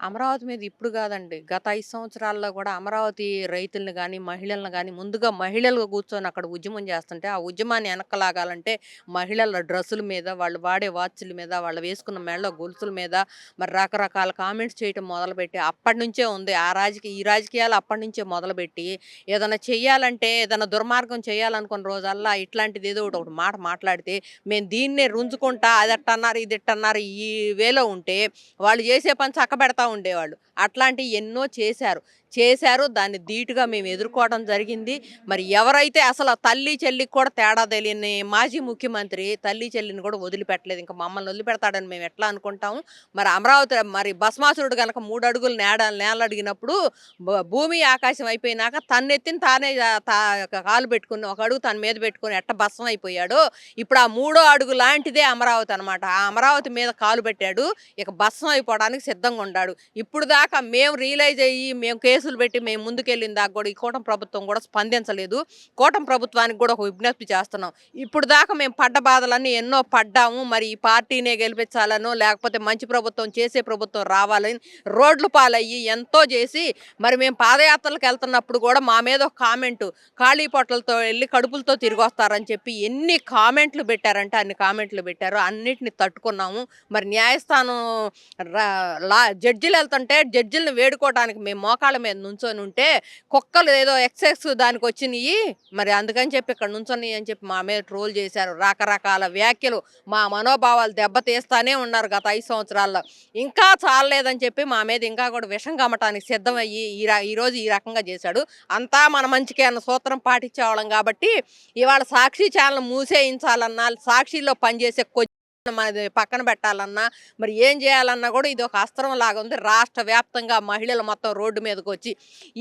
అమరావతి మీద ఇప్పుడు కాదండి. గత 5 సంవత్సరాల్లో కూడా అమరావతి రైతుల్ని గాని, మహిళలను గాని ముందుగా మహిళలు కూర్చొని అక్కడ ఉద్యమం చేస్తుంటే, ఆ ఉద్యమాన్ని వెనక్కి లాగాలంటే మహిళల డ్రెస్సుల మీద, వాళ్ళు వాడే వాచుల మీద, వాళ్ళు వేసుకున్న మెడలో గొలుసుల మీద మరి రకరకాల కామెంట్స్ చేయటం మొదలుపెట్టి అప్పటినుంచే ఉంది. ఈ రాజకీయాలు అప్పటినుంచే మొదలుపెట్టి ఏదైనా చెయ్యాలంటే, ఏదైనా దుర్మార్గం చేయాలనుకున్న రోజల్లా ఇట్లాంటిది ఏదో ఒకటి మాట మాట్లాడితే, మేము దీన్నే రుంజుకుంటా అదట్టన్నారు, ఇదిట్టన్నారు ఈ వేలో ఉంటే వాళ్ళు చేసే పని చక్కబెడతా ఉండేవాళ్ళు. అట్లాంటియి ఎన్నో చేశారు. దాన్ని ధీటుగా మేము ఎదుర్కోవడం జరిగింది. మరి ఎవరైతే అసలు తల్లి, చెల్లికి కూడా తేడా తెలియని మాజీ ముఖ్యమంత్రి తల్లి, చెల్లిని కూడా వదిలిపెట్టలేదు. ఇంక మమ్మల్ని వదిలిపెడతాడని మేము ఎట్లా అనుకుంటాము? మరి అమరావతి మరి భస్మాసురుడు గనక 3 అడుగులు నేలడిగినప్పుడు భూమి, ఆకాశం అయిపోయినాక తన్నెత్తిన తానే కాలు పెట్టుకుని, ఒక అడుగు తన మీద పెట్టుకొని ఎట్ట భస్మం అయిపోయాడో, ఇప్పుడు ఆ మూడో అడుగు లాంటిదే అమరావతి అనమాట. ఆ అమరావతి మీద కాలు పెట్టాడు. ఇక భస్మం అయిపోవడానికి సిద్ధంగా ఉన్నాడు. ఇప్పుడు దాకా మేము రియలైజ్ అయ్యి మేము కేసులు పెట్టి మేము ముందుకెళ్ళిన దాకా కూడా ఈ కూటమి ప్రభుత్వం కూడా స్పందించలేదు. కూటమి ప్రభుత్వానికి కూడా ఒక విజ్ఞప్తి చేస్తున్నాం. ఇప్పుడు దాకా మేము పడ్డ బాధలన్నీ ఎన్నో పడ్డాము. మరి ఈ పార్టీనే గెలిపించాలనో లేకపోతే మంచి ప్రభుత్వం, చేసే ప్రభుత్వం రావాలని రోడ్లు పాలయ్యి ఎంతో చేసి మరి మేము పాదయాత్రలకు వెళ్తున్నప్పుడు కూడా మా మీద ఒక కామెంటు, ఖాళీ పొట్టలతో వెళ్ళి కడుపులతో తిరిగి వస్తారని చెప్పి ఎన్ని కామెంట్లు పెట్టారంటే అన్ని కామెంట్లు పెట్టారు. అన్నిటిని తట్టుకున్నాము. మరి న్యాయస్థానం జడ్జిలు వెళ్తుంటే జడ్జిలను వేడుకోవడానికి మేము మోకాళ్ళ మీద నుంచొని ఉంటే కుక్కలు ఏదో ఎక్సెస్ దానికి వచ్చినాయి, మరి అందుకని చెప్పి ఇక్కడ నుంచొని అని చెప్పి మా మీద ట్రోల్ చేశారు. రకరకాల వ్యాఖ్యలు, మా మనోభావాలు దెబ్బతీస్తానే ఉన్నారు గత 5 సంవత్సరాల్లో. ఇంకా చాలలేదని చెప్పి మా మీద ఇంకా కూడా విషం కమ్మటానికి సిద్ధమయ్యి ఈరోజు ఈ రకంగా చేశాడు. అంతా మన మంచికే అన్న సూత్రం పాటించేవాళ్ళం కాబట్టి ఇవాళ సాక్షి ఛానల్ మూసేయించాలన్నా, సాక్షిలో పనిచేసే మనది పక్కన పెట్టాలన్నా, మరి ఏం చేయాలన్నా కూడా ఇది ఒక అస్త్రం లాగా ఉంది. రాష్ట్ర వ్యాప్తంగా మహిళలు మొత్తం రోడ్డు మీదకి వచ్చి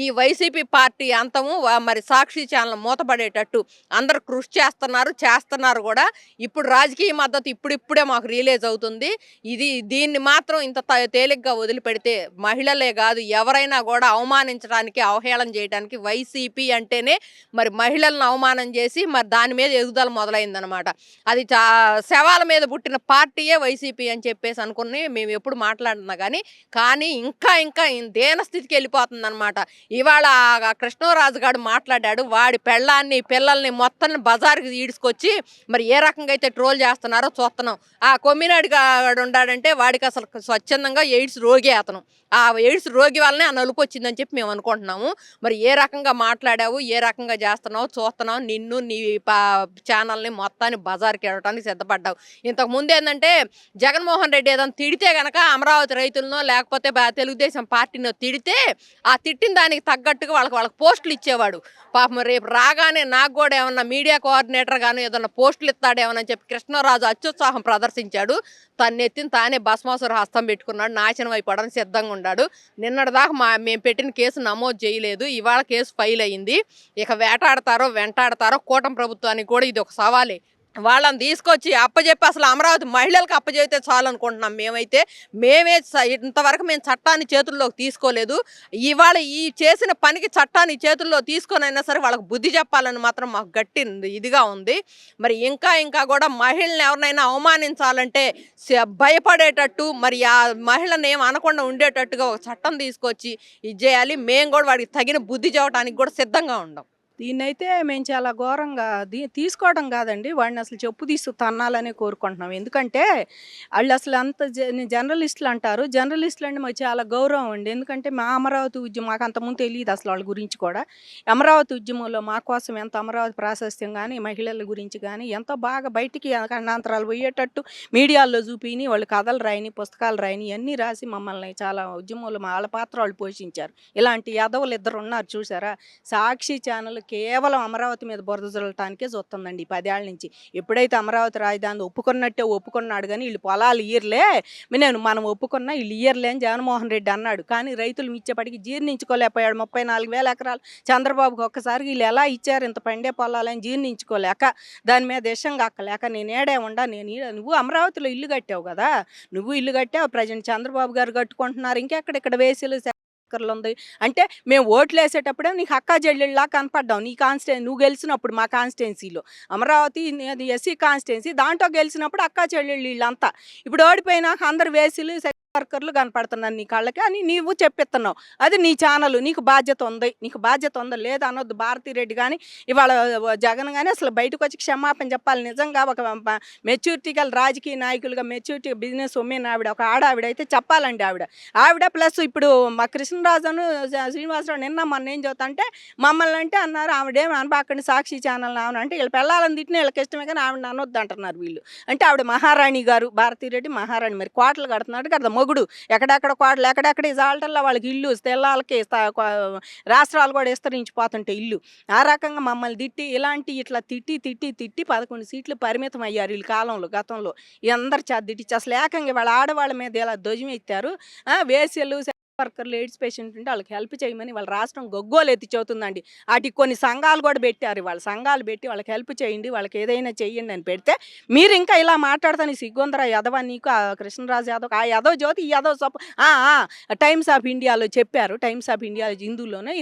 ఈ వైసీపీ పార్టీ అంతము మరి సాక్షి ఛానల్ మూతపడేటట్టు అందరూ కృషి చేస్తున్నారు కూడా. ఇప్పుడు రాజకీయ మద్దతు ఇప్పుడిప్పుడే మాకు రిలీజ్ అవుతుంది. దీన్ని మాత్రం ఇంత తేలిగ్గా వదిలిపెడితే మహిళలే కాదు ఎవరైనా కూడా అవమానించడానికి, అవహేళన చేయడానికి వైసీపీ అంటేనే మరి మహిళలను అవమానం చేసి మరి దాని మీద ఎదుగుదల మొదలైందనమాట. అది శవాల మీద పుట్టిన పార్టీయే వైసీపీ అని చెప్పేసి అనుకుని మేము ఎప్పుడు మాట్లాడుతున్నా కానీ ఇంకా దేన స్థితికి వెళ్ళిపోతుంది అనమాట. ఇవాళ కృష్ణరాజు గారు మాట్లాడాడు. వాడి పెళ్ళాన్ని, పిల్లల్ని మొత్తం బజార్కి ఈడ్చుకొచ్చి మరి ఏ రకంగా అయితే ట్రోల్ చేస్తున్నారో చూస్తున్నాం. ఆ కొమ్మినాడు గాడు ఉన్నాడంటే వాడికి అసలు స్వచ్ఛందంగా ఎయిడ్స్ రోగి అతను. ఆ ఎయిడ్స్ రోగి వల్లనే ఆ నలుపు వచ్చిందని చెప్పి మేము అనుకుంటున్నాము. మరి ఏ రకంగా మాట్లాడావు, ఏ రకంగా చేస్తున్నావు చూస్తున్నావు. నిన్ను నీ ఛానల్ని మొత్తాన్ని బజార్కి వెళ్ళడానికి సిద్ధపడ్డావు. ఇంతకుముందు ఏంటంటే జగన్మోహన్ రెడ్డి ఏదైనా తిడితే గనక అమరావతి రైతులనో లేకపోతే తెలుగుదేశం పార్టీనో తిడితే ఆ తిట్టిన దానికి తగ్గట్టుగా వాళ్ళకి పోస్టులు ఇచ్చేవాడు. పాపం రేపు రాగానే నాకు కూడా ఏమన్నా మీడియా కోఆర్డినేటర్ గాను ఏదన్నా పోస్టులు ఇస్తాడేమోనని చెప్పి కృష్ణరాజు అత్యుత్సాహం ప్రదర్శించాడు. తన్నెత్తిన తానే భస్మాసుర హస్తం పెట్టుకున్నాడు. నాశనం అయిపోవడానికి సిద్ధంగా ఉన్నాడు. నిన్నటిదాకా మేము పెట్టిన కేసు నమోదు చేయలేదు. ఇవాళ కేసు ఫైల్ అయ్యింది. ఇక వెంటాడతారో కూటమి ప్రభుత్వానికి కూడా ఇది ఒక సవాలే. వాళ్ళని తీసుకొచ్చి అప్పచెప్పి అసలు అమరావతి మహిళలకు అప్పచెప్తే చాలు అనుకుంటున్నాం. మేమే ఇంతవరకు మేము చట్టాన్ని చేతుల్లోకి తీసుకోలేదు. ఇవాళ ఈ చేసిన పనికి చట్టాన్ని చేతుల్లో తీసుకొనైనా సరే వాళ్ళకి బుద్ధి చెప్పాలని మాత్రం మాకు గట్టి ఇదిగా ఉంది. మరి ఇంకా కూడా మహిళని ఎవరినైనా అవమానించాలంటే భయపడేటట్టు, మరి ఆ మహిళను ఏం అనకుండా ఉండేటట్టుగా ఒక చట్టం తీసుకొచ్చి ఇది చేయాలి. మేము కూడా వాడికి తగిన బుద్ధి చెప్పడానికి కూడా సిద్ధంగా ఉండం. దీన్నైతే మేము చాలా ఘోరంగా తీసుకోవడం కాదండి, వాడిని అసలు చెప్పు తీసు తన్నాలనే కోరుకుంటున్నాం. ఎందుకంటే వాళ్ళు అసలు అంత జర్నలిస్టులు అంటారు. జర్నలిస్టులు అంటే మాకు చాలా గౌరవం అండి. ఎందుకంటే మా అమరావతి ఉద్యమం మాకు అంతకుముందు తెలియదు అసలు వాళ్ళ గురించి కూడా. అమరావతి ఉద్యమంలో మా కోసం ఎంత అమరావతి ప్రాశస్త్యం కానీ, మహిళల గురించి కానీ ఎంతో బాగా బయటికి ఖండాంతరాలు పోయేటట్టు మీడియాల్లో చూపిని, వాళ్ళు కథలు రాయని, పుస్తకాలు రాయని ఇవన్నీ రాసి మమ్మల్ని చాలా ఉద్యమంలో వాళ్ళ పాత్ర వాళ్ళు పోషించారు. ఇలాంటి యాదవులు ఇద్దరు ఉన్నారు చూసారా. సాక్షి ఛానల్ కేవలం అమరావతి మీద బురద జల్లటానికే చూస్తుందండి 10 ఏళ్ల నుంచి. ఎప్పుడైతే అమరావతి రాజధాని ఒప్పుకున్నాడు కానీ వీళ్ళు పొలాలు ఇయ్యర్లే, మనం ఒప్పుకున్నా వీళ్ళు ఇయ్యర్లే అని జగన్మోహన్ రెడ్డి అన్నాడు. కానీ రైతులు ఇచ్చేపటికి జీర్ణించుకోలేకపోయాడు. 34,000 ఎకరాలు చంద్రబాబుకి ఒక్కసారి వీళ్ళు ఎలా ఇచ్చారు ఇంత పండే పొలాలని జీర్ణించుకోలేక, దాని మీద విషం కక్కలేక నేను ఏడే ఉండా, నువ్వు అమరావతిలో ఇల్లు కట్టావు కదా, నువ్వు ఇల్లు కట్టావు, ప్రజెంట్ చంద్రబాబు గారు కట్టుకుంటున్నారు, ఇంకెక్కడ వేసేలు ఉంది అంటే మేము ఓట్లు వేసేటప్పుడే నీకు అక్కా చెల్లెళ్ళలా కనపడ్డావు. నువ్వు గెలిచినప్పుడు మా కాన్స్టిట్యున్సీలో అమరావతి ఎస్సీ కాన్స్టిట్యున్సీ దాంట్లో గెలిచినప్పుడు అక్కా చెల్లెళ్ళు వీళ్ళంతా. ఇప్పుడు ఓడిపోయినాక అందరు వేసిలు వర్కర్లు కనపడుతున్నారు నీ కళ్ళకి అని నీవు చెప్పిస్తున్నావు. అది నీ ఛానల్, నీకు బాధ్యత ఉంది. నీకు బాధ్యత ఉందా లేదా అనొద్దు. భారతిరెడ్డి గాని ఇవాళ జగన్ గాని అసలు బయటకొచ్చి క్షమాపణ చెప్పాలి. నిజంగా ఒక మెచ్యూరిటీ గల రాజకీయ నాయకులుగా, మెచ్యూరిటీ బిజినెస్ ఉమెన్ ఆవిడ, ఒక ఆవిడైతే చెప్పాలండి ఆవిడ ప్లస్ ఇప్పుడు మా కృష్ణరాజును శ్రీనివాసరావు నిన్న మొన్న ఏం చెబుతాంటే మమ్మల్ని అంటే అన్నారు ఆవిడేం అనబాకండి సాక్షి ఛానల్ అంటే వీళ్ళు పెళ్ళాలని తిట్టిన వీళ్ళకి ఇష్టమే కానీ ఆవిడ అనొద్దు అంటున్నారు వీళ్ళు. అంటే ఆవిడ మహారాణి గారు, భారతిరెడ్డి మహారాణి. మరి కోటలు కడుతున్నాడు కదా మొగుడు, ఎక్కడెక్కడ కోటలు, ఎక్కడెక్కడ ఇజాల్టల్లో వాళ్ళకి ఇల్లు తెల్లాలకి రాష్ట్రాలు కూడా విస్తరించిపోతుంటే ఇల్లు. ఆ రకంగా మమ్మల్ని తిట్టి ఇట్లా తిట్టి 11 సీట్లు పరిమితం అయ్యారు వీళ్ళ కాలంలో, గతంలో అందరు తిట్టించి అసలు ఏకంగా వాళ్ళ ఆడవాళ్ళ మీద ఇలా ధ్వజం ఎత్తారు. వేసెలు వర్కర్లు, ఎయిడ్స్ పేషెంట్ ఉంటే వాళ్ళకి హెల్ప్ చేయమని వాళ్ళ రాష్ట్రం గొగ్గోలు ఎత్తి చదువుతుందండి. వాటికి కొన్ని సంఘాలు కూడా పెట్టారు. వాళ్ళ సంఘాలు పెట్టి వాళ్ళకి హెల్ప్ చేయండి, వాళ్ళకి ఏదైనా చెయ్యండి అని పెడితే మీరు ఇంకా ఇలా మాట్లాడతాను సిగ్గుందరా యదవ నీకు, ఆ కృష్ణరాజు యాదవ్, ఆ యదవ్ జ్యోతి, ఈ యదవ్ టైమ్స్ ఆఫ్ ఇండియాలో చెప్పారు. టైమ్స్ ఆఫ్ ఇండియా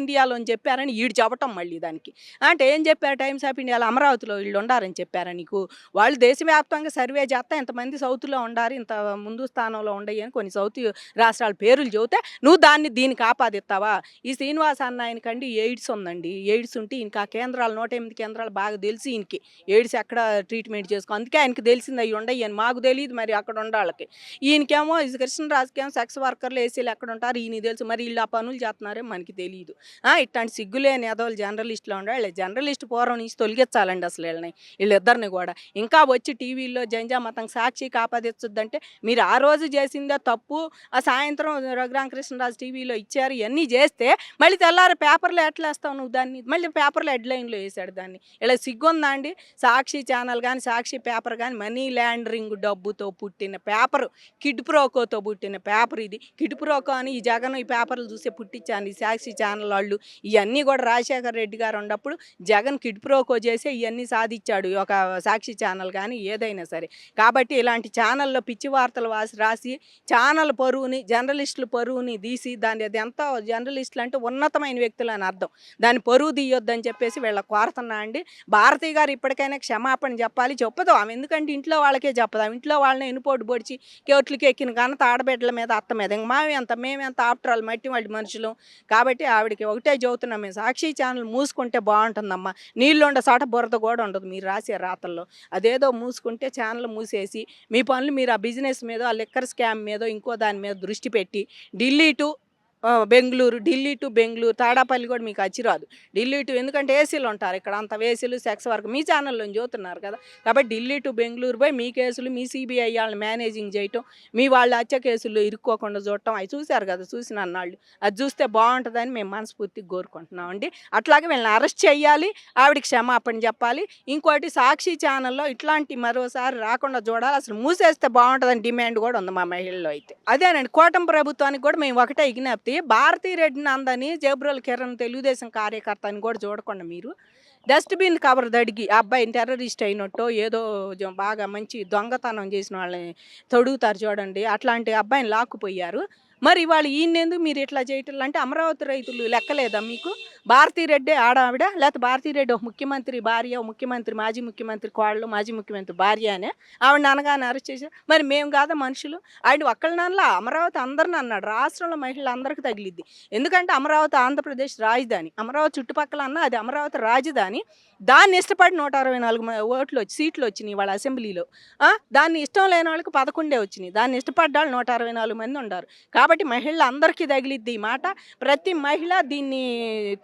ఇండియాలో అని చెప్పారని ఈడు చెప్పటం మళ్ళీ దానికి. అంటే ఏం చెప్పారు టైమ్స్ ఆఫ్ ఇండియాలో? అమరావతిలో వీళ్ళు ఉండారని చెప్పారా నీకు? వాళ్ళు దేశవ్యాప్తంగా సర్వే చేస్తా ఇంతమంది సౌత్లో ఉండారు, ఇంత ముందు స్థానంలో ఉండయి అని కొన్ని సౌత్ రాష్ట్రాల పేర్లు చెబితే నువ్వు దీనికి ఆపాదిస్తావా? ఈ శ్రీనివాస్ అన్న ఆయనకండి ఎయిడ్స్ ఉందండి. ఎయిడ్స్ ఉంటే ఇంకా కేంద్రాలు 108 కేంద్రాలు బాగా తెలిసి ఈయనకి ఎయిడ్స్ ఎక్కడ ట్రీట్మెంట్ చేసుకో, అందుకే ఆయనకి తెలిసింది అవి ఉండయి అని. మాకు తెలియదు మరి అక్కడ ఉండాళ్ళకి. ఈయనకేమో కృష్ణరాజుకేమో సెక్స్ వర్కర్లు ఏసీలు ఎక్కడ ఉంటారు ఈయన తెలుసు. మరి వీళ్ళు ఆ పనులు చేస్తున్నారే మనకి తెలియదు. ఇట్లాంటి సిగ్గులేని ఎదవలు జర్నలిస్టులో ఉండాలి. జర్నలిస్ట్ పూర్వం నుంచి తొలగించాలండి అసలు వీళ్ళిద్దరిని కూడా. ఇంకా వచ్చి టీవీల్లో జంజా మతం సాక్షికి ఆపాదించొద్దంటే మీరు ఆ రోజు చేసిందే తప్పు. ఆ సాయంత్రం రఘురామకృష్ణరాజు టీవీలో ఇచ్చారు. ఇవన్నీ చేస్తే మళ్ళీ తెల్లారి పేపర్లో ఎట్లా వేస్తావు నువ్వు దాన్ని? మళ్ళీ పేపర్లో హెడ్లైన్లో వేసాడు దాన్ని. ఇలా సిగ్గుందా అండి? సాక్షి ఛానల్ కానీ సాక్షి పేపర్ కానీ మనీ ల్యాండరింగ్ డబ్బుతో పుట్టిన పేపర్, కిడ్ ప్రోకోతో పుట్టిన పేపర్ ఇది. కిడ్ ప్రోకో అని ఈ జగన్ ఈ పేపర్లు చూసే పుట్టించాను ఈ సాక్షి ఛానల్ వాళ్ళు. ఇవన్నీ కూడా రాజశేఖర రెడ్డి గారు ఉన్నప్పుడు జగన్ కిడ్ ప్రోకో చేసి ఇవన్నీ సాధించాడు ఒక సాక్షి ఛానల్ కానీ ఏదైనా సరే. కాబట్టి ఇలాంటి ఛానల్లో పిచ్చి వార్తలు రాసి ఛానల్ పరువుని, జర్నలిస్టుల పరువుని తీసి దాన్ని అది ఎంత జర్నలిస్టులు అంటే ఉన్నతమైన వ్యక్తులు అని అర్థం. దాన్ని పరువు తీయొద్దని చెప్పేసి వీళ్ళకి కోరుతున్నా అండి. భారతి గారు ఇప్పటికైనా క్షమాపణ చెప్పాలి. చెప్పదు ఆమె, ఎందుకంటే ఇంట్లో వాళ్ళకే చెప్పదు. ఆమె ఇంట్లో వాళ్ళని ఎనుపోటు పొడిచి కోట్లకి ఎక్కిన ఘనత ఆడబిడ్డల మీద, అత్త మీద. ఇంక మేమెంత ఆఫ్టర్ ఆల్ మట్టి వాళ్ళు మనుషులు. కాబట్టి ఆవిడకి ఒకటే చెబుతున్నాం, మేము సాక్షి ఛానల్ మూసుకుంటే బాగుంటుందమ్మా. నీళ్ళు ఉండే చోట బురద కూడా ఉండదు మీరు రాసే రాతల్లో. అదేదో మూసుకుంటే ఛానల్ మూసేసి మీ పనులు మీరు ఆ బిజినెస్ మీద, ఆ లిక్కర్ స్కామ్ మీద, ఇంకో దాని మీద దృష్టి పెట్టి ఢిల్లీ టు బెంగళూరు, తాడాపల్లి కూడా మీకు అచ్చిరాదు. ఢిల్లీ టు, ఎందుకంటే ఏసీలు ఉంటారు ఇక్కడ, అంత వేసీలు సెక్స్ వర్క్ మీ ఛానల్లో చూస్తున్నారు కదా. కాబట్టి ఢిల్లీ టు బెంగళూరు పోయి మీ కేసులు, మీ సిబిఐ వాళ్ళని మేనేజింగ్ చేయటం, మీ వాళ్ళ హత్య కేసులు ఇరుక్కోకుండా చూడటం, అవి చూశారు కదా, చూసిన అన్నాళ్ళు. అది చూస్తే బాగుంటుందని మేము మనస్ఫూర్తిగా కోరుకుంటున్నాం అండి. అట్లాగే వీళ్ళని అరెస్ట్ చేయాలి, ఆవిడకి క్షమాపణ చెప్పాలి. ఇంకోటి సాక్షి ఛానల్లో ఇట్లాంటి మరోసారి రాకుండా చూడాలి, అసలు మూసేస్తే బాగుంటుందని డిమాండ్ కూడా ఉంది మా మహిళల్లో అయితే. అదేనండి, కూటమి ప్రభుత్వానికి కూడా మేము ఒకటే విజ్ఞప్తి, భారతిరెడ్డిని అందని జేబ్రోల్ కిరణ్ తెలుగుదేశం కార్యకర్త అని కూడా చూడకుండా మీరు డస్ట్బిన్ కవర్ దడిగి ఆ అబ్బాయిని టెర్రరిస్ట్ అయినట్టు ఏదో బాగా మంచి దొంగతనం చేసిన వాళ్ళని తొడుగుతారు చూడండి, అట్లాంటి అబ్బాయిని లాక్కుపోయారు. మరి ఇవాళ ఈయనెందుకు మీరు ఇట్లా చేయటం అంటే అమరావతి రైతులు లెక్కలేదా మీకు? భారతిరెడ్డి ఆడావిడ, లేకపోతే భారతిరెడ్డి ఒక ముఖ్యమంత్రి భార్య, ముఖ్యమంత్రి మాజీ ముఖ్యమంత్రి కోడలు, మాజీ ముఖ్యమంత్రి భార్య అనే ఆవిడ అనగానే అరెస్ట్ చేశారు. మరి మేము కాదా మనుషులు? ఆయన ఒక్కళ్ళనల్లా అమరావతి అందరిని అన్నాడు. రాష్ట్రంలో మహిళలు అందరికీ తగిలిద్ది. ఎందుకంటే అమరావతి ఆంధ్రప్రదేశ్ రాజధాని, అమరావతి చుట్టుపక్కల అన్న అది అమరావతి రాజధాని. దాన్ని ఇష్టపడి 164 సీట్లు వచ్చినాయి వాళ్ళ అసెంబ్లీలో. దాన్ని ఇష్టం లేని వాళ్ళకి 11 వచ్చినాయి. దాన్ని ఇష్టపడ్డ వాళ్ళు 164 మంది ఉన్నారు. కాబట్టి మహిళలు అందరికీ తగిలిద్ది ఈ మాట. ప్రతి మహిళ దీన్ని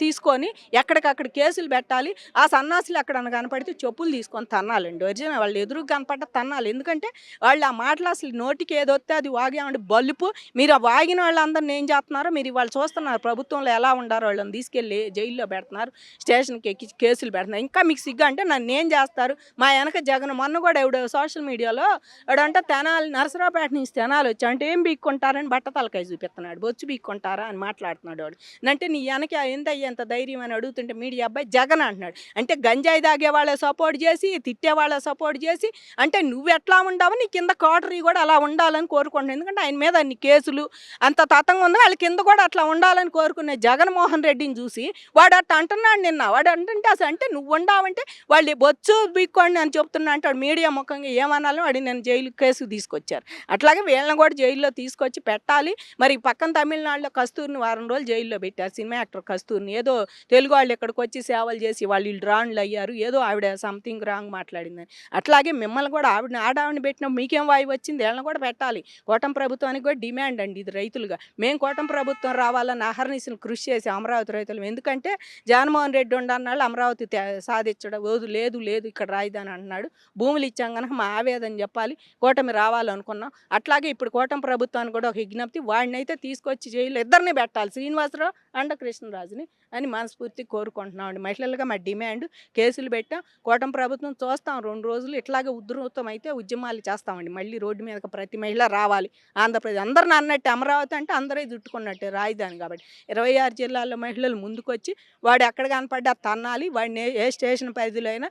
తీసుకొని ఎక్కడికక్కడ కేసులు పెట్టాలి. ఆ సన్నాసులు ఎక్కడ కనపడితే చెప్పులు తీసుకొని తన్నాలండి. ఒరిజినల్ వాళ్ళు ఎదురుగా కనపడ్డ తన్నాలి. ఎందుకంటే వాళ్ళు ఆ మాటలు అసలు నోటికి ఏదొస్తే అది వాగేమంటే బలుపు. మీరు ఆ వాగిన వాళ్ళందరినీ ఏం చేస్తున్నారో మీరు వాళ్ళు చూస్తున్నారు. ప్రభుత్వంలో ఎలా ఉండారో వాళ్ళని తీసుకెళ్ళి జైల్లో పెడుతున్నారు, స్టేషన్కి ఎక్కి కేసులు పెడుతున్నారు. ఇంకా మీకు సిగ్గు అంటే నన్ను ఏం చేస్తారు? మా వెనక జగన్ మొన్న కూడా ఎవడో సోషల్ మీడియాలో వాడంటే తెనాలి, నరసరావుపేట నుంచి తెనాలి వచ్చి అంటే ఏం బీక్కుంటారని బట్టతల తలకాయ చూపిస్తున్నాడు, బొచ్చు బీక్కుంటారా అని మాట్లాడుతున్నాడు వాడు. అంటే నీ వెనక ఏందయ్యా ఎంత ధైర్యం అని అడుగుతుంటే మీడియా అబ్బాయి జగన్ అంటున్నాడు. అంటే గంజాయి తాగే వాళ్ళే సపోర్ట్ చేసి, తిట్టే వాళ్ళే సపోర్ట్ చేసి, అంటే నువ్వు ఎట్లా ఉండవు నీ కింద కోటరీ కూడా అలా ఉండాలని కోరుకుంటున్నాను. ఎందుకంటే ఆయన మీద అన్ని కేసులు అంత తతంగా ఉంది, వాళ్ళ కింద కూడా అట్లా ఉండాలని కోరుకునే జగన్మోహన్ రెడ్డిని చూసి వాడు అట్లా అంటున్నాడు నిన్న. వాడు అంటే అసలు అంటే నువ్వు ఉండవంటే వాళ్ళు బొచ్చు బీక్కోండి అని చెప్తున్నా అంటాడు. మీడియా ముఖంగా ఏమనాలని వాడి నేను జైలు కేసు తీసుకొచ్చారు. అట్లాగే వీళ్ళని కూడా జైల్లో తీసుకొచ్చి పెట్టాలి. మరి పక్కన తమిళనాడులో కస్తూరిని వారం రోజులు జైల్లో పెట్టారు, సినిమా యాక్టర్ కస్తూరిని. ఏదో తెలుగు వాళ్ళు ఇక్కడికి వచ్చి సేవలు చేసి వాళ్ళు వీళ్ళు డ్రాన్లు అయ్యారు, ఏదో ఆవిడ సంథింగ్ రాంగ్ మాట్లాడిందని. అట్లాగే మిమ్మల్ని కూడా ఆడావిని పెట్టినప్పుడు మీకేం వాయి వచ్చింది, వీళ్ళని కూడా పెట్టాలి. కూటమి ప్రభుత్వానికి కూడా డిమాండ్ అండి ఇది రైతులుగా. మేము కూటమి ప్రభుత్వం రావాలని అహర్నిశలు కృషి చేసి అమరావతి రైతులు. ఎందుకంటే జగన్మోహన్ రెడ్డి ఉండన్నాళ్ళు అమరావతి సాధించడం లేదు లేదు ఇక్కడ రాయిదని అంటున్నాడు. భూములు ఇచ్చాం కనుక మా ఆవేదన చెప్పాలి, కూటమి రావాలనుకున్నాం. అట్లాగే ఇప్పుడు కూటమి ప్రభుత్వానికి కూడా ఒక విజ్ఞప్తి, వాడినైతే తీసుకొచ్చి జైలు ఇద్దరిని పెట్టాలి, శ్రీనివాసరావు అండ్ కృష్ణరాజుని అని మనస్ఫూర్తిగా కోరుకుంటున్నాం అండి. మహిళలుగా మా డిమాండ్. కేసులు పెట్టాం, కూటమి ప్రభుత్వం చూస్తాం 2 రోజులు ఇట్లాగే ఉధృతం అయితే ఉద్యమాలు చేస్తామండి. మళ్ళీ రోడ్డు మీదకి ప్రతి మహిళ రావాలి. ఆంధ్రప్రదేశ్ అందరిని అన్నట్టు అమరావతి అంటే అందరే చుట్టుకున్నట్టే రాజధాని కాబట్టి 26 జిల్లాల్లో మహిళలు ముందుకొచ్చి వాడు ఎక్కడ కనపడ్డా తన్నాలి. వాడిని ఏ స్టేషన్ పరిధిలో అయినా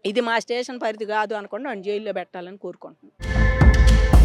ఇది మా స్టేషన్ పరిధి కాదు అనుకోండి వాడిని జైల్లో పెట్టాలని కోరుకుంటున్నాం.